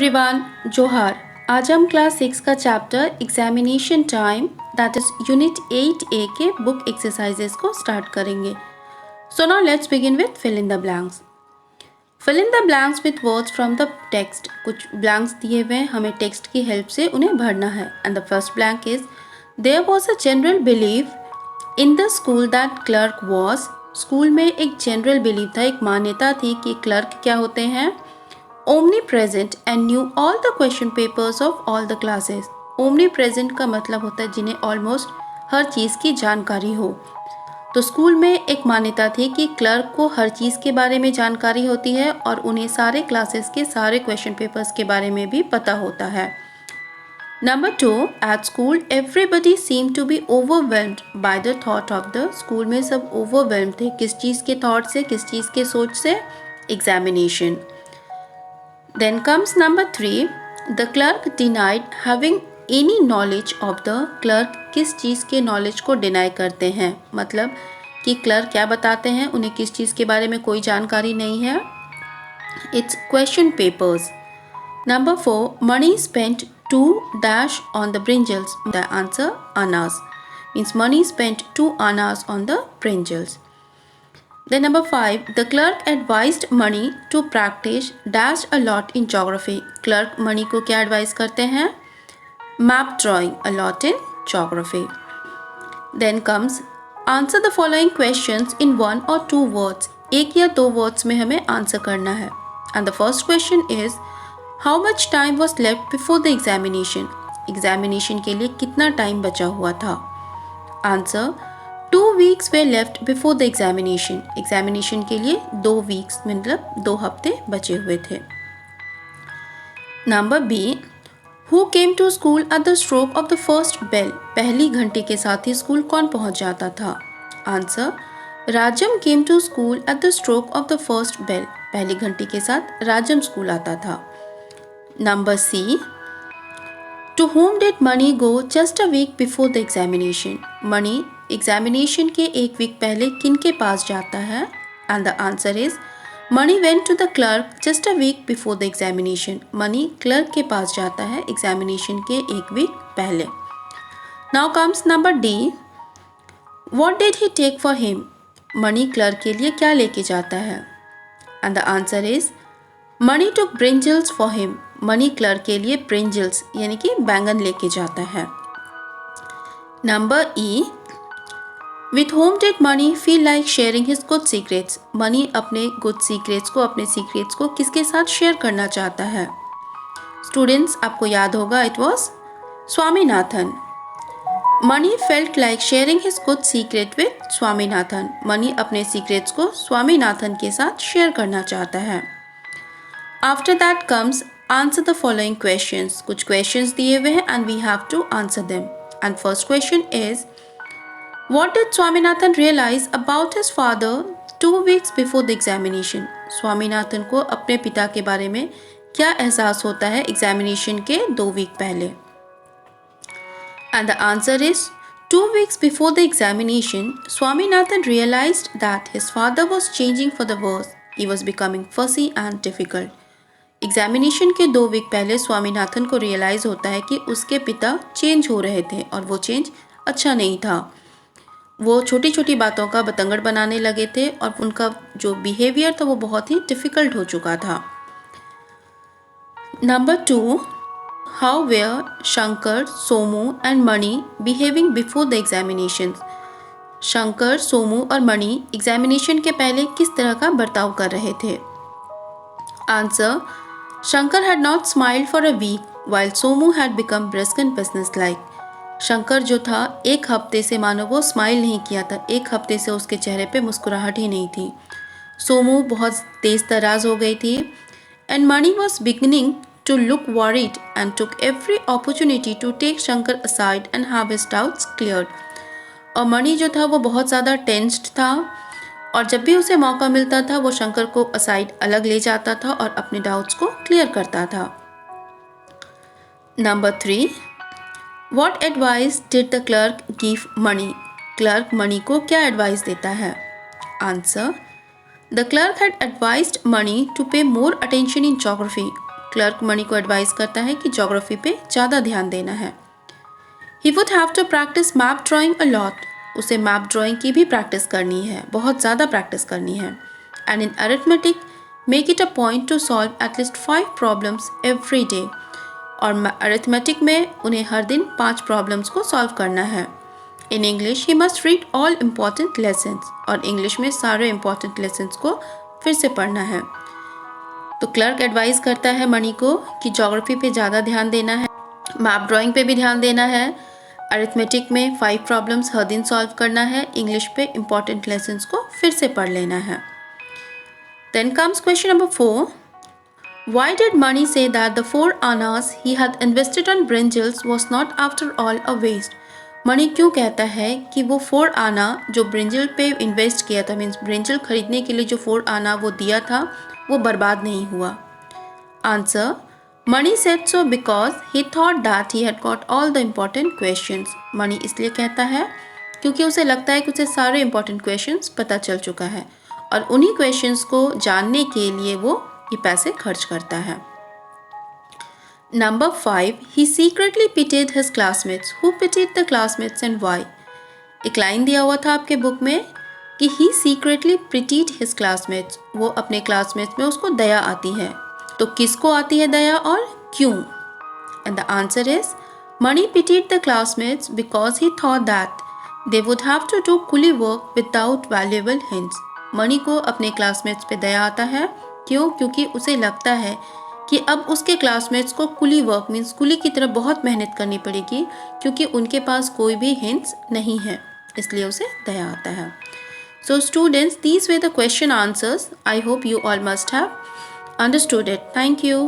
Everyone, जोहार। आज हम क्लास 6 का chapter examination time that is unit 8A के बुक एक्सरसाइजेस को स्टार्ट करेंगे। So now let's begin with fill in the blanks. Fill in the blanks with words from the text. कुछ blanks दिए हुए हैं, हमें टेक्स्ट की हेल्प से उन्हें भरना है। And the first blank is there was a general believe in the school that clerk was. School में एक जनरल बिलीव था, एक मान्यता थी कि क्लर्क क्या होते हैं, omnipresent and knew all the question papers of all the classes। omnipresent का मतलब होता है जिन्हें ऑलमोस्ट हर चीज़ की जानकारी हो। तो स्कूल में एक मान्यता थी कि क्लर्क को हर चीज़ के बारे में जानकारी होती है और उन्हें सारे क्लासेस के सारे क्वेश्चन पेपर्स के बारे में भी पता होता है। Number 2, at school everybody seem to be overwhelmed by the thought of the. School में सब ओवरवेल्म थे, किस चीज़ के थॉट से, किस चीज़ के सोच से, examination. Then comes number 3, the clerk denied having any knowledge of the। clerk किस चीज़ के knowledge को deny करते हैं, मतलब कि clerk क्या बताते हैं, उन्हें किस चीज़ के बारे में कोई जानकारी नहीं है। It's question papers। Number 4, money spent to dash on the brinjals। The answer annas, means money spent 2 annas on the brinjals। Then number 5, the clerk advised Mani to practice dash a lot in geography। clerk Mani को क्या advise करते हैं, map drawing a lot in geography। Then comes answer the following questions in 1 or 2 words। एक या 2 words में हमें answer करना है। And the first question is how much time was left before the examination। examination के लिए कितना time बचा हुआ था। Answer 2 weeks were left before the examination। Examination के लिए 2 weeks मतलब 2 हफ्ते बचे हुए थे। Number B, who came to school at the stroke of the first bell। पहली घंटी के साथ ही स्कूल कौन पहुंच जाता था। Answer Rajam came to school at the stroke of the first bell। पहली घंटी के साथ राजम स्कूल आता था। Number C, to whom did money go just a week before the examination। Mani examination के 1 वीक पहले किन के पास जाता है। And the answer is Mani went to the clerk just a week before the examination. Mani clerk के पास जाता है एग्जामिनेशन के 1 वीक पहले। Now comes number D, what did he take for him. Mani clerk के लिए क्या लेके जाता है। And the answer is Mani took brinjals for him. Mani clerk के लिए ब्रिंजल्स यानी कि बैंगन लेके जाता है। Number E, With whom did Money feel like sharing his good secrets। Money अपने good secrets को, अपने secrets को किसके साथ शेयर करना चाहता है। स्टूडेंट्स, आपको याद होगा it was Swaminathan. Mani felt like sharing his good secret with Swaminathan. Mani अपने सीक्रेट्स को स्वामीनाथन के साथ शेयर करना चाहता है। After that comes answer the following questions. कुछ क्वेश्चंस दिए हुए हैं and we have to answer them. And first question is What did Swaminathan realize about his father 2 weeks before the examination। Swaminathan को अपने पिता के बारे में क्या एहसास होता है एग्जामिनेशन के 2 वीक पहले। And the answer is 2 weeks before the examination, Swaminathan realized that his father was changing for the worse। He was becoming fussy and difficult। Examination के 2 वीक पहले स्वामीनाथन को रियलाइज होता है कि उसके पिता चेंज हो रहे थे और वो चेंज अच्छा नहीं था। वो छोटी छोटी बातों का बतंगड़ बनाने लगे थे और उनका जो बिहेवियर था वो बहुत ही डिफ़िकल्ट हो चुका था। Number 2, how were Shankar, Somu and Mani behaving before the examination. Shankar, Somu और मणि एग्जामिनेशन के पहले किस तरह का बर्ताव कर रहे थे। Answer Shankar had not smiled for a week while Somu had become brisk and business like. Shankar जो था 1 हफ्ते से मानो वो स्माइल नहीं किया था, 1 हफ्ते से उसके चेहरे पे मुस्कुराहट ही नहीं थी। सोमू बहुत तेज तराज हो गई थी। And Mani was beginning to look worried and took every opportunity to take Shankar aside and have his doubts cleared. और मणि जो था वो बहुत ज़्यादा टेंस्ड था और जब भी उसे मौका मिलता था वो शंकर को असाइड अलग ले जाता था और अपने डाउट्स को क्लियर करता था। Number 3, What advice did the clerk give Mani? Clerk Mani को क्या एडवाइस देता है। Answer the clerk had advised Mani to pay more attention in geography. Clerk Mani को एडवाइस करता है कि ज्योग्राफी पे ज़्यादा ध्यान देना है। He would have to practice map drawing a lot. उसे मैप ड्राइंग की भी प्रैक्टिस करनी है, बहुत ज़्यादा प्रैक्टिस करनी है। And in arithmetic, make it a point to solve at least 5 problems every day. और अरिथमेटिक में उन्हें हर दिन 5 प्रॉब्लम्स को सॉल्व करना है। In English, he must read all important lessons. और इंग्लिश में सारे इम्पॉर्टेंट लेसन्स को फिर से पढ़ना है। तो क्लर्क एडवाइस करता है मणि को कि ज्योग्राफी पे ज़्यादा ध्यान देना है, मैप ड्राइंग पे भी ध्यान देना है, अरिथमेटिक में 5 प्रॉब्लम्स हर दिन सॉल्व करना है, इंग्लिश पे इम्पॉर्टेंट लेसन्स को फिर से पढ़ लेना है। Then comes question number 4. Why did Mani say that the 4 annas he had invested on brinjals was not after all a waste? मणि क्यों कहता है कि वो 4 आना जो ब्रिंजल पे इन्वेस्ट किया था, मीन्स ब्रिंजल खरीदने के लिए जो 4 आना वो दिया था, वो बर्बाद नहीं हुआ? Answer, Mani said so because he thought that he had got all the important questions. मणि इसलिए कहता है क्योंकि उसे लगता है कि उसे सारे important questions पता चल चुका है और उन्हीं questions को जानने के लिए वो ये पैसे खर्च करता है। Number 5. He secretly pitied his classmates. Who pitied the classmates and why? एक लाइन दिया हुआ था आपके बुक में कि he secretly pitied his classmates. वो अपने classmates में उसको दया आती है। तो किसको आती है दया और क्यों? And the answer is, Mani pitied the classmates because he thought that they would have to do coolie work without valuable hints. मणि को अपने क्लासमेट्स पे दया आता है। क्यों? क्योंकि उसे लगता है कि अब उसके क्लासमेट्स को कुली वर्क मीन्स कुली की तरह बहुत मेहनत करनी पड़ेगी क्योंकि उनके पास कोई भी हिंट्स नहीं है, इसलिए उसे दया आता है। So students, these were the question answers. I hope you all must have understood it. Thank you.